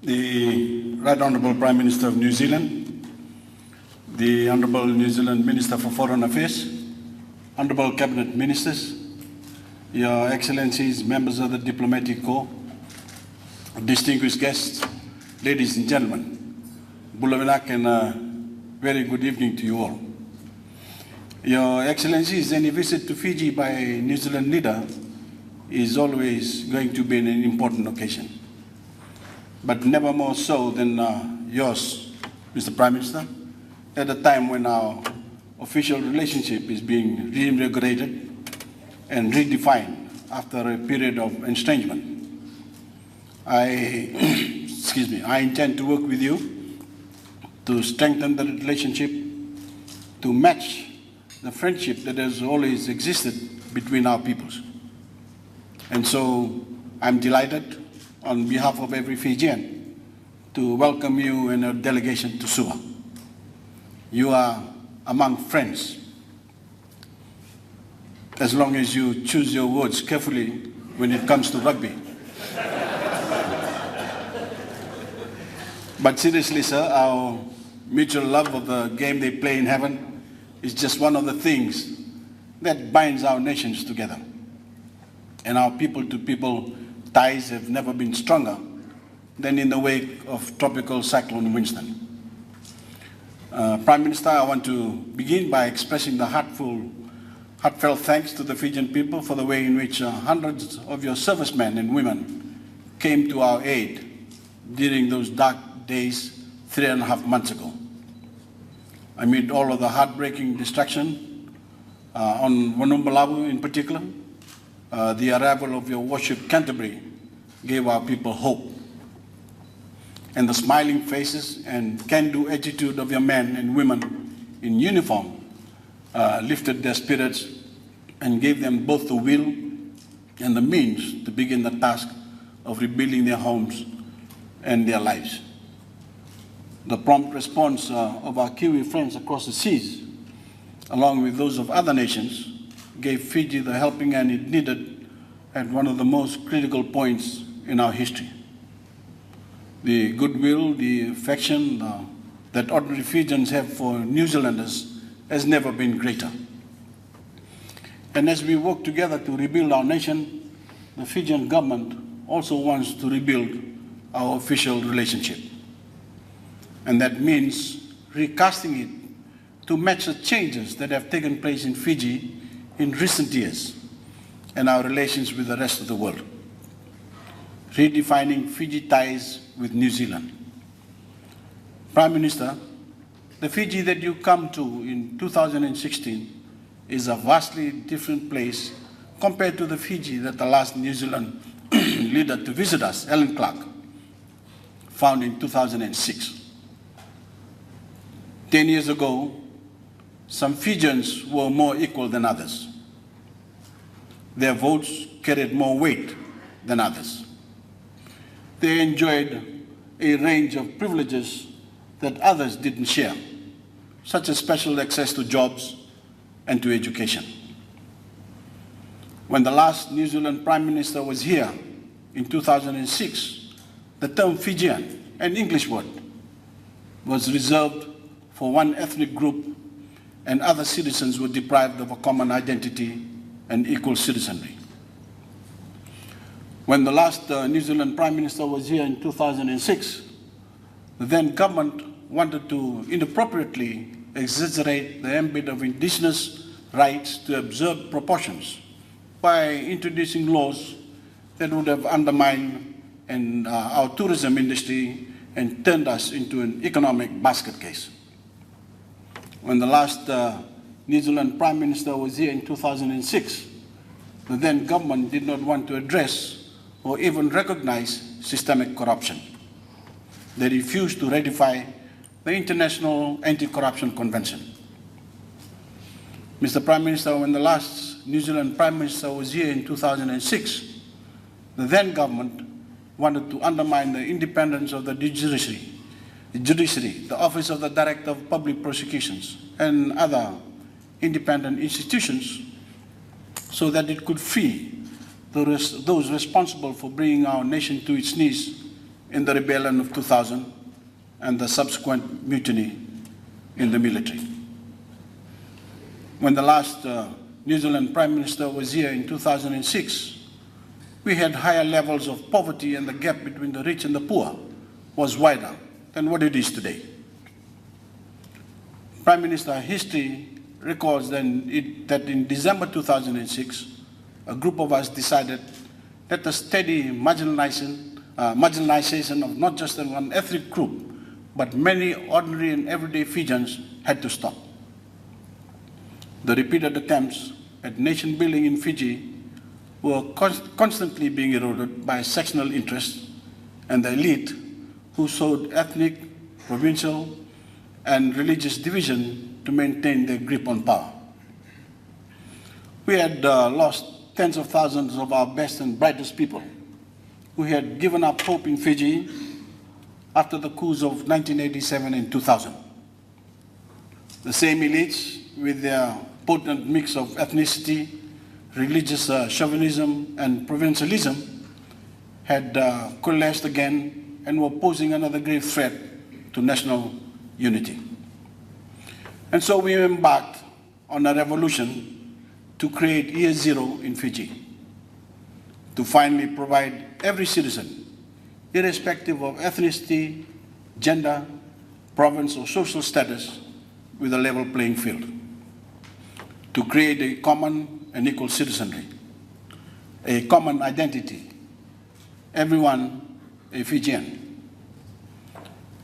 the Right Honourable Prime Minister of New Zealand, the Honourable New Zealand Minister for Foreign Affairs, Honourable Cabinet Ministers, Your Excellencies, members of the Diplomatic Corps, distinguished guests, ladies and gentlemen, Bulavinak, and a very good evening to you all. Your Excellencies, any visit to Fiji by a New Zealand leader is always going to be an important occasion, but never more so than yours, Mr. Prime Minister, at a time when our official relationship is being reinvigorated and redefined after a period of estrangement. I intend to work with you to strengthen the relationship, to match the friendship that has always existed between our peoples. And so I'm delighted, on behalf of every Fijian, to welcome you and your delegation to Suva. You are among friends, as long as you choose your words carefully when it comes to rugby. But seriously, sir, our mutual love of the game they play in heaven is just one of the things that binds our nations together. And our people-to-people ties have never been stronger than in the wake of Tropical Cyclone Winston. Prime Minister, I want to begin by expressing the heartfelt thanks to the Fijian people for the way in which hundreds of your servicemen and women came to our aid during those dark days 3.5 months ago. Amid all of the heartbreaking destruction on Vanuatu in particular, the arrival of your warship Canterbury gave our people hope. And the smiling faces and can-do attitude of your men and women in uniform lifted their spirits and gave them both the will and the means to begin the task of rebuilding their homes and their lives. The prompt response of our Kiwi friends across the seas, along with those of other nations, gave Fiji the helping hand it needed at one of the most critical points in our history. The goodwill, the affection that ordinary Fijians have for New Zealanders has never been greater. And as we work together to rebuild our nation, the Fijian government also wants to rebuild our official relationship. And that means recasting it to match the changes that have taken place in Fiji in recent years and our relations with the rest of the world. Redefining Fiji ties with New Zealand. Prime Minister, the Fiji that you come to in 2016 is a vastly different place compared to the Fiji that the last New Zealand leader to visit us, Ellen Clark, found in 2006. 10 years ago, some Fijians were more equal than others. Their votes carried more weight than others. They enjoyed a range of privileges that others didn't share, such as special access to jobs and to education. When the last New Zealand Prime Minister was here in 2006, the term Fijian, an English word, was reserved for one ethnic group, and other citizens were deprived of a common identity and equal citizenry. When the last New Zealand Prime Minister was here in 2006, the then government wanted to inappropriately exaggerate the ambit of indigenous rights to absurd proportions by introducing laws that would have undermined our tourism industry and turned us into an economic basket case. When the last New Zealand Prime Minister was here in 2006, the then government did not want to address or even recognize systemic corruption. They refused to ratify the International Anti-Corruption Convention. Mr. Prime Minister, when the last New Zealand Prime Minister was here in 2006, the then government wanted to undermine the independence of the judiciary, the Office of the Director of Public Prosecutions, and other independent institutions so that it could free those responsible for bringing our nation to its knees in the rebellion of 2000 and the subsequent mutiny in the military. When the last New Zealand Prime Minister was here in 2006, we had higher levels of poverty, and the gap between the rich and the poor was wider than what it is today. Prime Minister, history records that in December 2006, a group of us decided that the steady marginalization of not just one ethnic group, but many ordinary and everyday Fijians had to stop. The repeated attempts at nation building in Fiji were constantly being eroded by sectional interests and the elite who sowed ethnic, provincial, and religious division to maintain their grip on power. We had lost tens of thousands of our best and brightest people who had given up hope in Fiji after the coups of 1987 and 2000. The same elites, with their potent mix of ethnicity, religious chauvinism, and provincialism, had coalesced again and were posing another grave threat to national unity. And so we embarked on a revolution to create Year Zero in Fiji, to finally provide every citizen, irrespective of ethnicity, gender, province, or social status, with a level playing field, to create a common and equal citizenry, a common identity, everyone a Fijian,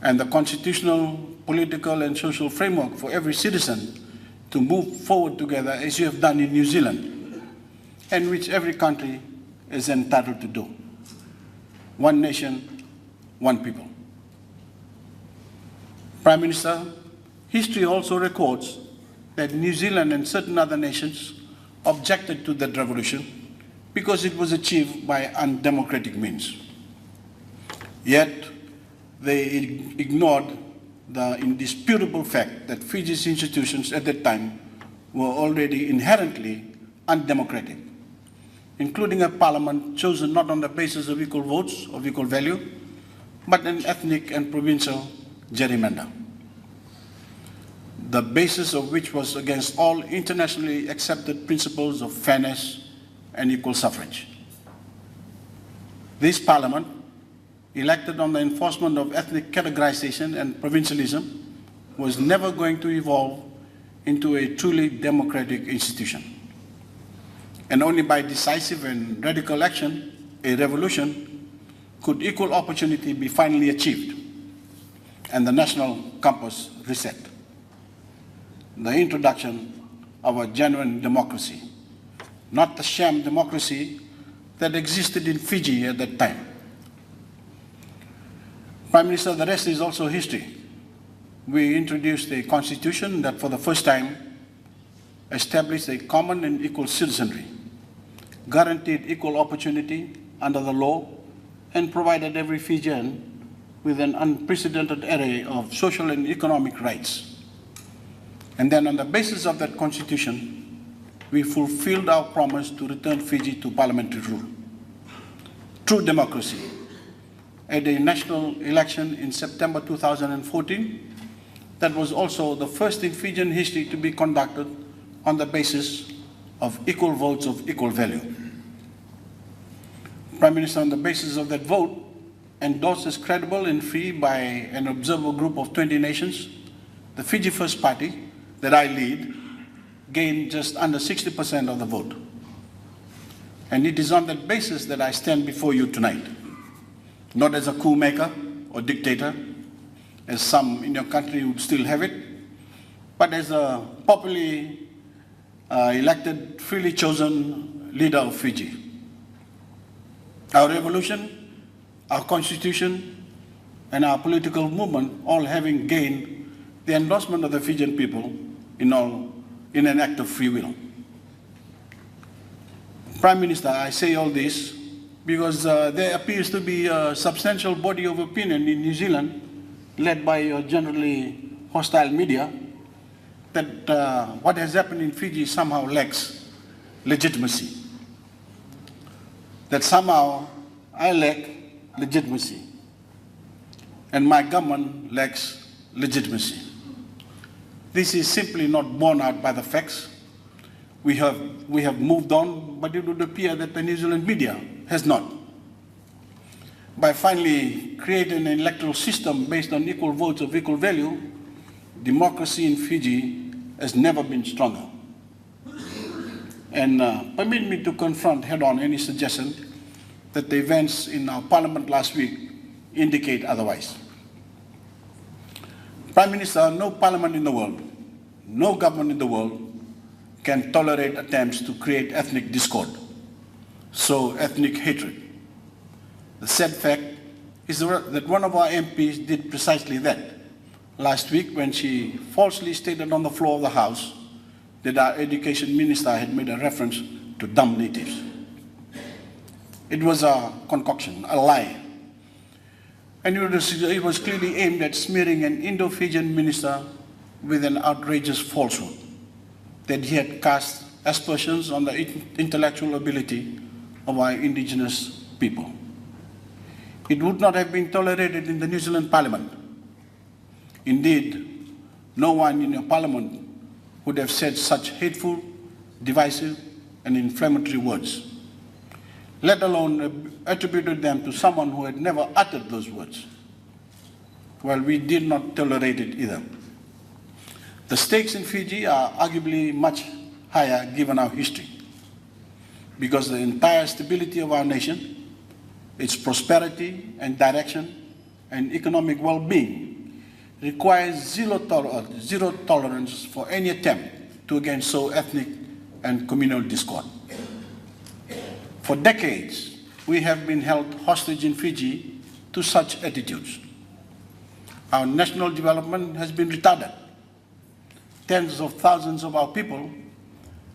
and the constitutional, political, and social framework for every citizen to move forward together as you have done in New Zealand, and which every country is entitled to do. One nation, one people. Prime Minister, history also records that New Zealand and certain other nations objected to that revolution because it was achieved by undemocratic means. Yet, they ignored the indisputable fact that Fiji's institutions at that time were already inherently undemocratic, including a parliament chosen not on the basis of equal votes of equal value, but an ethnic and provincial gerrymander, the basis of which was against all internationally accepted principles of fairness and equal suffrage. This parliament, elected on the enforcement of ethnic categorization and provincialism, was never going to evolve into a truly democratic institution. And only by decisive and radical action, a revolution, could equal opportunity be finally achieved and the national compass reset. The introduction of a genuine democracy, not the sham democracy that existed in Fiji at that time. Prime Minister, the rest is also history. We introduced a constitution that for the first time established a common and equal citizenry, guaranteed equal opportunity under the law, and provided every Fijian with an unprecedented array of social and economic rights. And then on the basis of that constitution, we fulfilled our promise to return Fiji to parliamentary rule. True democracy. At a national election in September 2014, that was also the first in Fijian history to be conducted on the basis of equal votes of equal value. Prime Minister, on the basis of that vote, endorsed as credible and free by an observer group of 20 nations, the Fiji First Party, that I lead, gained just under 60% of the vote. And it is on that basis that I stand before you tonight. Not as a coup maker or dictator, as some in your country would still have it, but as a popularly elected, freely chosen leader of Fiji. Our revolution, our constitution, and our political movement all having gained the endorsement of the Fijian people in an act of free will. Prime Minister, I say all this because there appears to be a substantial body of opinion in New Zealand, led by your generally hostile media, that what has happened in Fiji somehow lacks legitimacy. That somehow I lack legitimacy. and my government lacks legitimacy. This is simply not borne out by the facts. We have moved on, but it would appear that the New Zealand media has not. By finally creating an electoral system based on equal votes of equal value, democracy in Fiji has never been stronger. And permit me to confront head-on any suggestion that the events in our parliament last week indicate otherwise. Prime Minister, no parliament in the world, no government in the world can tolerate attempts to create ethnic discord, so ethnic hatred. The sad fact is that one of our MPs did precisely that last week when she falsely stated on the floor of the House that our education minister had made a reference to dumb natives. It was a concoction, a lie. And it was clearly aimed at smearing an Indo-Fijian minister with an outrageous falsehood that he had cast aspersions on the intellectual ability of our indigenous people. It would not have been tolerated in the New Zealand Parliament. Indeed, no one in your Parliament would have said such hateful, divisive, and inflammatory words, let alone attributed them to someone who had never uttered those words. Well, we did not tolerate it either. The stakes in Fiji are arguably much higher given our history, because the entire stability of our nation, its prosperity and direction and economic well-being requires zero tolerance for any attempt to again sow ethnic and communal discord. For decades, we have been held hostage in Fiji to such attitudes. Our national development has been retarded. Tens of thousands of our people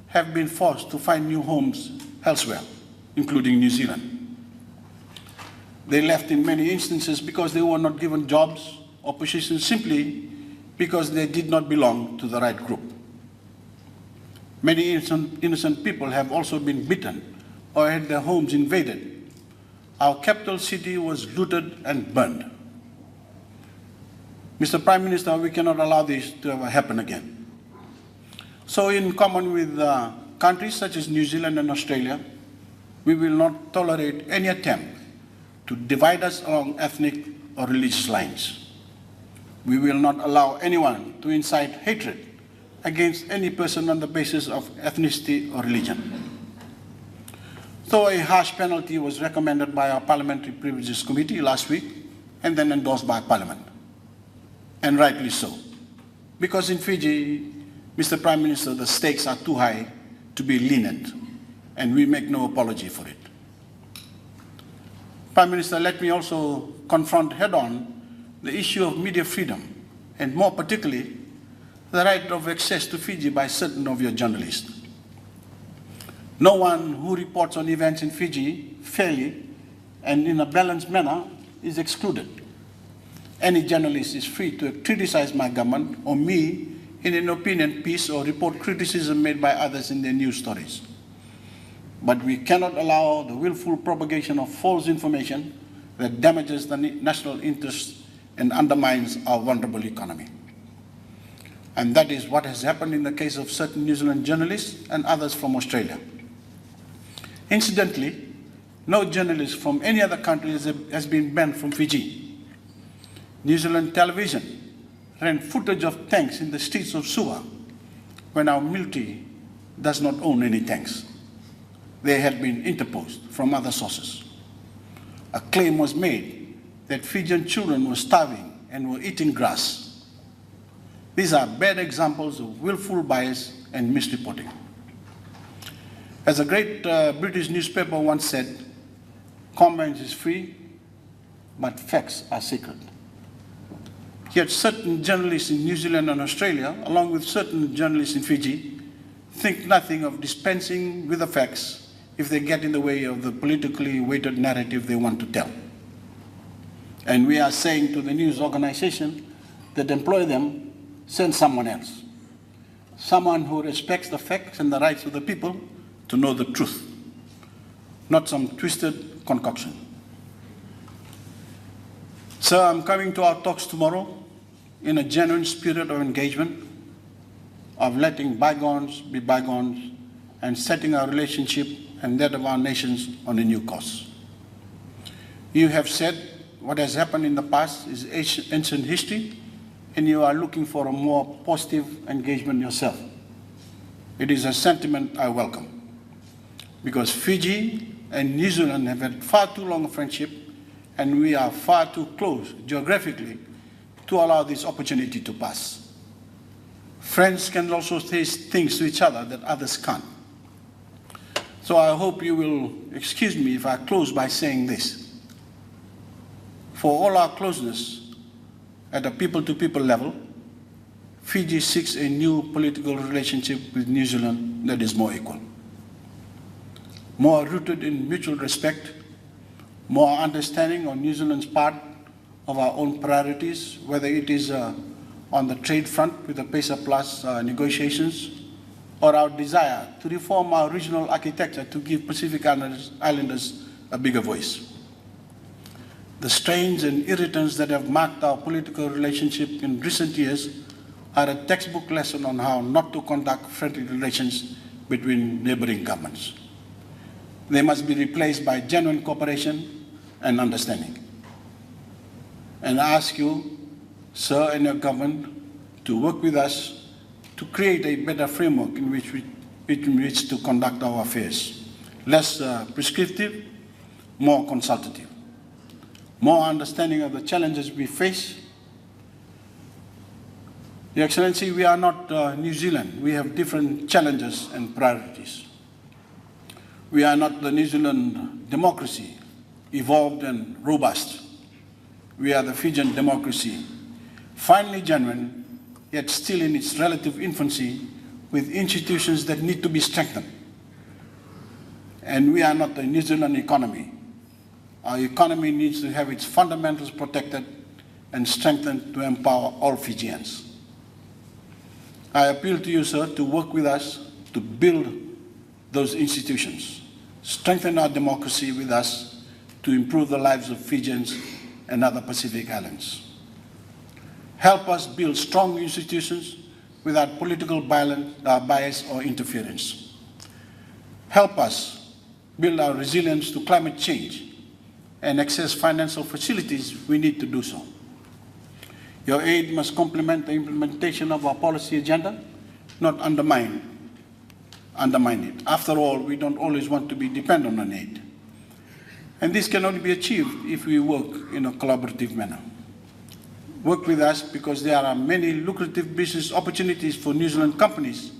have been forced to find new homes elsewhere, including New Zealand. They left in many instances because they were not given jobs or positions simply because they did not belong to the right group. Many innocent people have also been beaten or had their homes invaded. Our capital city was looted and burned. Mr. Prime Minister, we cannot allow this to ever happen again. So in common with countries such as New Zealand and Australia, we will not tolerate any attempt to divide us along ethnic or religious lines. We will not allow anyone to incite hatred against any person on the basis of ethnicity or religion. Though a harsh penalty was recommended by our Parliamentary Privileges Committee last week and then endorsed by Parliament, and rightly so, because in Fiji, Mr. Prime Minister, the stakes are too high to be lenient, and we make no apology for it. Prime Minister, let me also confront head-on the issue of media freedom, and more particularly, the right of access to Fiji by certain of your journalists. No one who reports on events in Fiji fairly and in a balanced manner is excluded. Any journalist is free to criticize my government or me in an opinion piece or report criticism made by others in their news stories. But we cannot allow the willful propagation of false information that damages the national interest and undermines our vulnerable economy. And that is what has happened in the case of certain New Zealand journalists and others from Australia. Incidentally, no journalist from any other country has been banned from Fiji. New Zealand television ran footage of tanks in the streets of Suva when our military does not own any tanks. They had been interposed from other sources. A claim was made that Fijian children were starving and were eating grass. These are bad examples of willful bias and misreporting. As a great British newspaper once said, comment is free, but facts are sacred. Yet certain journalists in New Zealand and Australia, along with certain journalists in Fiji, think nothing of dispensing with the facts if they get in the way of the politically weighted narrative they want to tell. And we are saying to the news organization that employ them, send someone else. Someone who respects the facts and the rights of the people to know the truth, not some twisted concoction. So I'm coming to our talks tomorrow in a genuine spirit of engagement, of letting bygones be bygones and setting our relationship and that of our nations on a new course. You have said what has happened in the past is ancient history, and you are looking for a more positive engagement yourself. It is a sentiment I welcome, because Fiji and New Zealand have had far too long a friendship, and we are far too close geographically to allow this opportunity to pass. Friends can also say things to each other that others can't. So I hope you will excuse me if I close by saying this. For all our closeness at a people-to-people level, Fiji seeks a new political relationship with New Zealand that is more equal, more rooted in mutual respect, more understanding on New Zealand's part of our own priorities, whether it is on the trade front with the PESA Plus negotiations, or our desire to reform our regional architecture to give Pacific Islanders a bigger voice. The strains and irritants that have marked our political relationship in recent years are a textbook lesson on how not to conduct friendly relations between neighboring governments. They must be replaced by genuine cooperation and understanding. And I ask you, sir, and your government to work with us to create a better framework in which to conduct our affairs. Less prescriptive, more consultative. More understanding of the challenges we face. Your Excellency, we are not New Zealand. We have different challenges and priorities. We are not the New Zealand democracy, evolved and robust. We are the Fijian democracy, finely genuine, yet still in its relative infancy, with institutions that need to be strengthened. And we are not the New Zealand economy. Our economy needs to have its fundamentals protected and strengthened to empower all Fijians. I appeal to you, sir, to work with us to build those institutions, strengthen our democracy with us to improve the lives of Fijians and other Pacific Islands. Help us build strong institutions without political bias or interference. Help us build our resilience to climate change and access financial facilities we need to do so. Your aid must complement the implementation of our policy agenda, not undermine it. After all, we don't always want to be dependent on aid. And this can only be achieved if we work in a collaborative manner. Work with us because there are many lucrative business opportunities for New Zealand companies,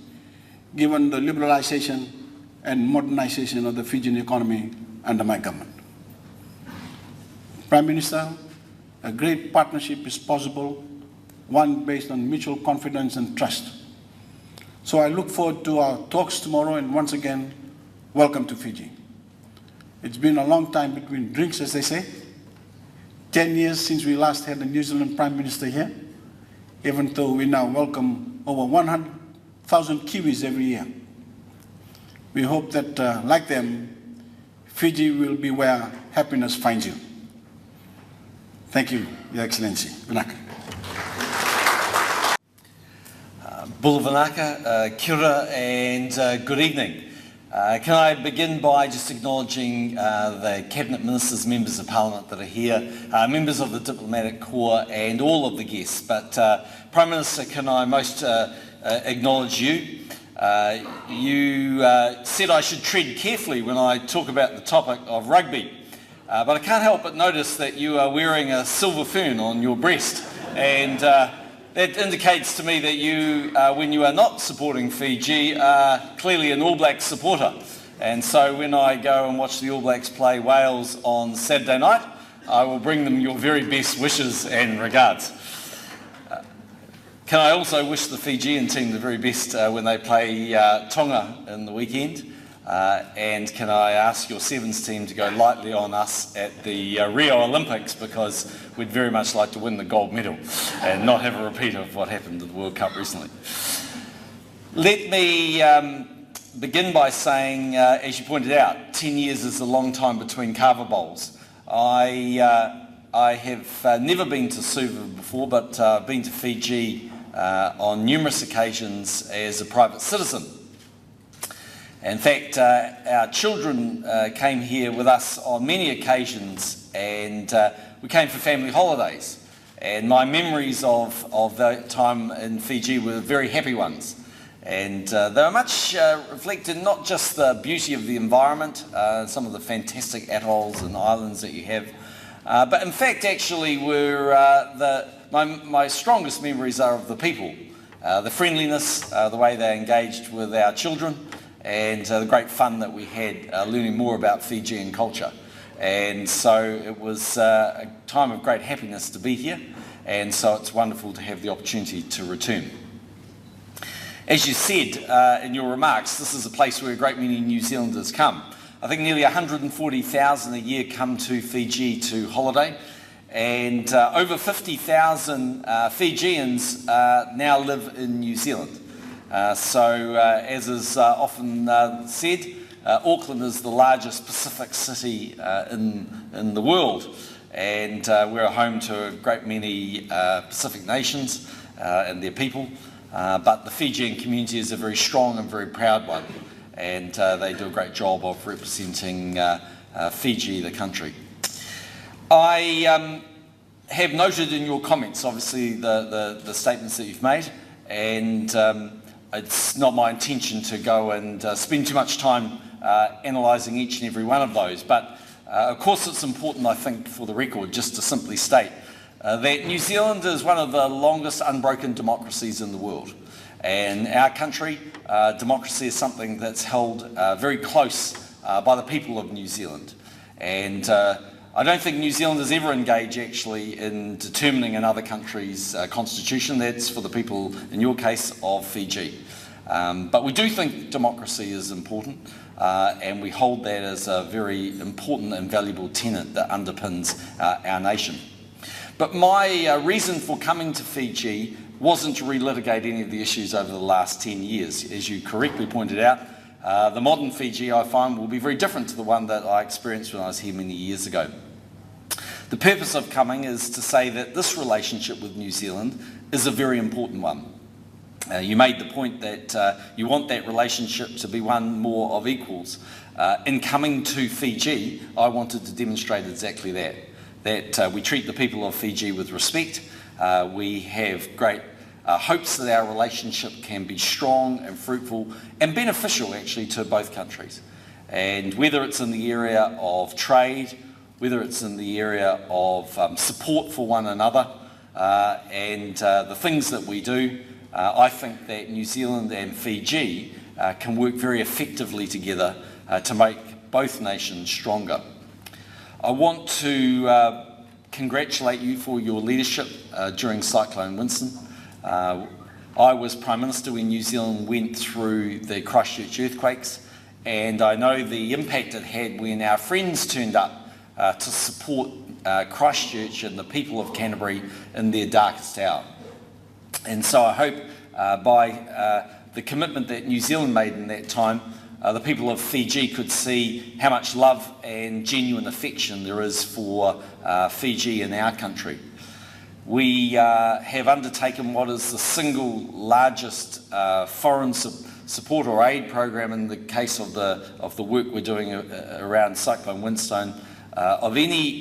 given the liberalization and modernization of the Fijian economy under my government. Prime Minister, a great partnership is possible, one based on mutual confidence and trust. So I look forward to our talks tomorrow, and once again, welcome to Fiji. It's been a long time between drinks, as they say. 10 years since we last had a New Zealand Prime Minister here, even though we now welcome over 100,000 Kiwis every year. We hope that, like them, Fiji will be where happiness finds you. Thank you, Your Excellency. Voreqe. Bula Vanaka, kia ora, and good evening. Can I begin by just acknowledging the Cabinet Ministers, Members of Parliament that are here, members of the Diplomatic Corps and all of the guests. But Prime Minister, can I most acknowledge you? You said I should tread carefully when I talk about the topic of rugby. But I can't help but notice that you are wearing a silver fern on your breast, and that indicates to me that you, when you are not supporting Fiji, are clearly an All Blacks supporter. And so when I go and watch the All Blacks play Wales on Saturday night, I will bring them your very best wishes and regards. Can I also wish the Fijian team the very best when they play Tonga in the weekend? And can I ask your Sevens team to go lightly on us at the Rio Olympics, because we'd very much like to win the gold medal and not have a repeat of what happened at the World Cup recently. Let me begin by saying, as you pointed out, 10 years is a long time between carver bowls. I I have never been to Suva before, but I've been to Fiji on numerous occasions as a private citizen. In fact, our children came here with us on many occasions, and we came for family holidays. And my memories of that time in Fiji were very happy ones. And they were much reflected not just the beauty of the environment, some of the fantastic atolls and islands that you have, but in fact actually were my strongest memories are of the people, the friendliness, the way they engaged with our children, and the great fun that we had learning more about Fijian culture. And so it was a time of great happiness to be here, and so it's wonderful to have the opportunity to return. As you said in your remarks, this is a place where a great many New Zealanders come. I think nearly 140,000 a year come to Fiji to holiday, and over 50,000 Fijians now live in New Zealand. So as is often said, Auckland is the largest Pacific city in the world, and we're home to a great many Pacific nations and their people, but the Fijian community is a very strong and very proud one, and they do a great job of representing Fiji, the country. I have noted in your comments, obviously, the statements that you've made, and it's not my intention to go and spend too much time analysing each and every one of those, but of course it's important, I think, for the record, just to simply state that New Zealand is one of the longest unbroken democracies in the world. And our country, democracy is something that's held very close by the people of New Zealand. And I don't think New Zealanders ever engage actually in determining another country's constitution. That's for the people, in your case, of Fiji. But we do think democracy is important, and we hold that as a very important and valuable tenet that underpins our nation. But my reason for coming to Fiji wasn't to relitigate any of the issues over the last 10 years. As you correctly pointed out, the modern Fiji, I find, will be very different to the one that I experienced when I was here many years ago. The purpose of coming is to say that this relationship with New Zealand is a very important one. You made the point that you want that relationship to be one more of equals. In coming to Fiji, I wanted to demonstrate exactly that we treat the people of Fiji with respect. We have great hopes that our relationship can be strong and fruitful and beneficial actually to both countries. And whether it's in the area of trade, whether it's in the area of support for one another, and the things that we do, I think that New Zealand and Fiji can work very effectively together to make both nations stronger. I want to congratulate you for your leadership during Cyclone Winston. I was Prime Minister when New Zealand went through the Christchurch earthquakes, and I know the impact it had when our friends turned up to support Christchurch and the people of Canterbury in their darkest hour. And so I hope by the commitment that New Zealand made in that time, the people of Fiji could see how much love and genuine affection there is for Fiji and our country. We have undertaken what is the single largest foreign support or aid program in the case of the work we're doing around Cyclone Winston of any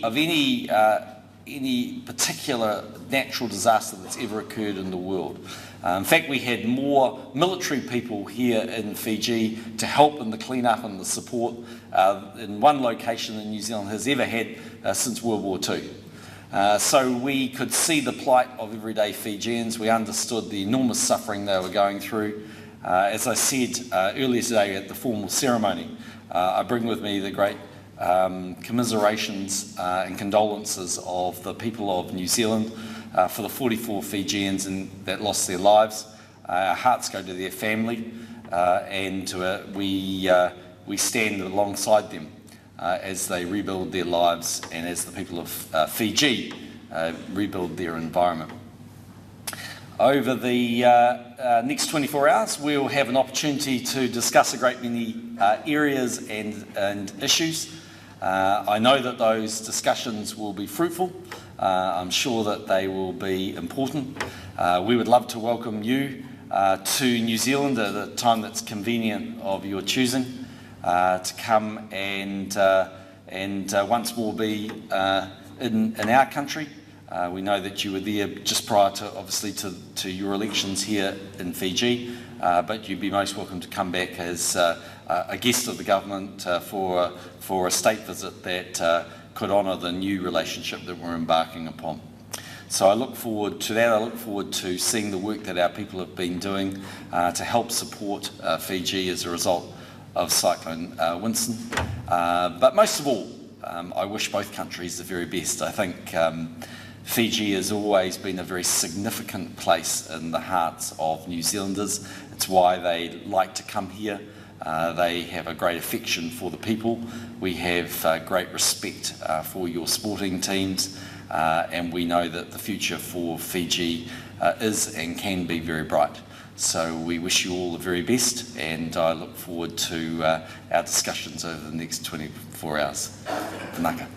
particular natural disaster that's ever occurred in the world. In fact, we had more military people here in Fiji to help in the clean-up and the support in one location than New Zealand has ever had since World War II. So we could see the plight of everyday Fijians. We understood the enormous suffering they were going through. As I said earlier today at the formal ceremony, I bring with me the great commiserations and condolences of the people of New Zealand for the 44 Fijians that lost their lives. Our hearts go to their family, and we stand alongside them as they rebuild their lives and as the people of Fiji rebuild their environment. Over the next 24 hours, we'll have an opportunity to discuss a great many areas and issues. I know that those discussions will be fruitful. I'm sure that they will be important. We would love to welcome you to New Zealand at a time that's convenient of your choosing, to come and once more be in our country. We know that you were there just prior to, obviously, to your elections here in Fiji, but you'd be most welcome to come back as a guest of the government for a state visit that could honour the new relationship that we're embarking upon. So I look forward to that. I look forward to seeing the work that our people have been doing to help support Fiji as a result of Cyclone Winston. But most of all, I wish both countries the very best. I think Fiji has always been a very significant place in the hearts of New Zealanders. It's why they like to come here. They have a great affection for the people. We have great respect for your sporting teams, and we know that the future for Fiji is and can be very bright. So we wish you all the very best, and I look forward to our discussions over the next 24 hours. Naka.